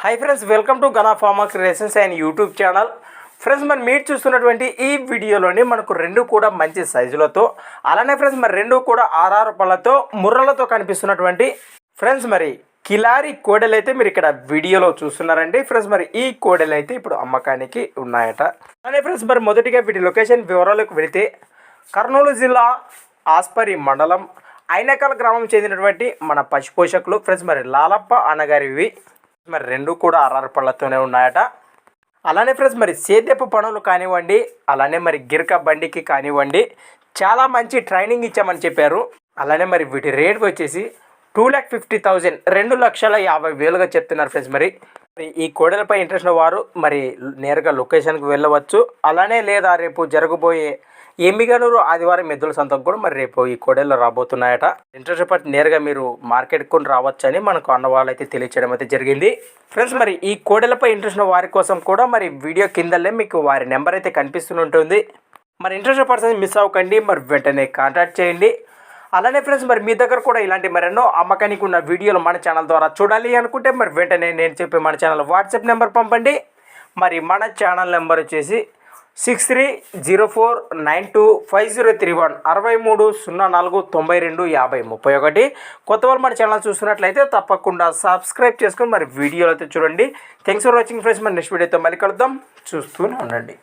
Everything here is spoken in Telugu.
Hi friends, welcome to Gana pharma creations and YouTube channel. Friends, మరి మీరు చూస్తున్నటువంటి ఈ వీడియోలోని మనకు రెండు కూడా మంచి సైజులతో, అలానే ఫ్రెండ్స్ మరి రెండు కూడా ఆర్ఆర్ పళ్ళతో ముర్రలతో కనిపిస్తున్నటువంటి ఫ్రెండ్స్ మరి కిలారి కోడెలు అయితే మీరు ఇక్కడ వీడియోలో చూస్తున్నారండి. ఫ్రెండ్స్ మరి ఈ కోడెలు అయితే ఇప్పుడు అమ్మకానికి ఉన్నాయట. అలానే ఫ్రెండ్స్ మరి మొదటిగా వీటి లొకేషన్ వివరాలకు వెళితే కర్నూలు జిల్లా ఆస్పరి మండలం ఐనకల్ గ్రామం చెందినటువంటి మన పశుపోషకులు ఫ్రెండ్స్ మరి లాలప్ప అన్నగారివి మరి రెండు కూడా ఆర్ఆర్ పళ్ళతోనే ఉన్నాయట. అలానే ఫ్రెండ్స్ మరి సేద్యపు పనులు కానివ్వండి, అలానే మరి గిరక బండికి కానివ్వండి చాలా మంచి ట్రైనింగ్ ఇచ్చామని చెప్పారు. అలానే మరి వీటి రేట్ వచ్చేసి 2,50,000 2,50,000గా చెప్తున్నారు ఫ్రెండ్స్. మరి ఈ కోడలపై ఇంట్రెస్ట్ ఉన్న వారు మరి నేరుగా లొకేషన్కి వెళ్ళవచ్చు. అలానే లేదా రేపు జరగబోయే ఎమ్మిగనూరు ఆదివారం ఎద్దుల సంతకు కూడా మరి రేపు ఈ కోడెలు రాబోతున్నాయట. ఇంట్రెస్ట్ పట్టి నేరుగా మీరు మార్కెట్ కొని రావచ్చు అని మనకు అన్న వాళ్ళు అయితే తెలియచేయడం అయితే జరిగింది. ఫ్రెండ్స్ మరి ఈ కోడెలపై ఇంట్రెస్ట్ ఉన్న వారి కోసం కూడా మరి వీడియో కిందలే మీకు వారి నెంబర్ అయితే కనిపిస్తుంటుంది. మరి ఇంట్రెస్ట్ పర్సన్ మిస్ అవ్వకండి, మరి వెంటనే కాంటాక్ట్ చేయండి. అలానే ఫ్రెండ్స్ మరి మీ దగ్గర కూడా ఇలాంటి మరెన్నో అమ్మకానికి ఉన్న వీడియోలు మన ఛానల్ ద్వారా చూడాలి అనుకుంటే మరి వెంటనే నేను చెప్పే మన ఛానల్ వాట్సాప్ నెంబర్ పంపండి. మరి మన ఛానల్ నెంబర్ వచ్చేసి 6304925031 6304925031. కొత్త వాళ్ళు మన ఛానల్ చూస్తున్నట్లయితే తప్పకుండా సబ్స్క్రైబ్ చేసుకొని మరి వీడియోలు అయితే చూడండి. Thanks for watching friends. మరి నెక్స్ట్ వీడియోతో మళ్ళీ కలుద్దాం, చూస్తూనే ఉండండి.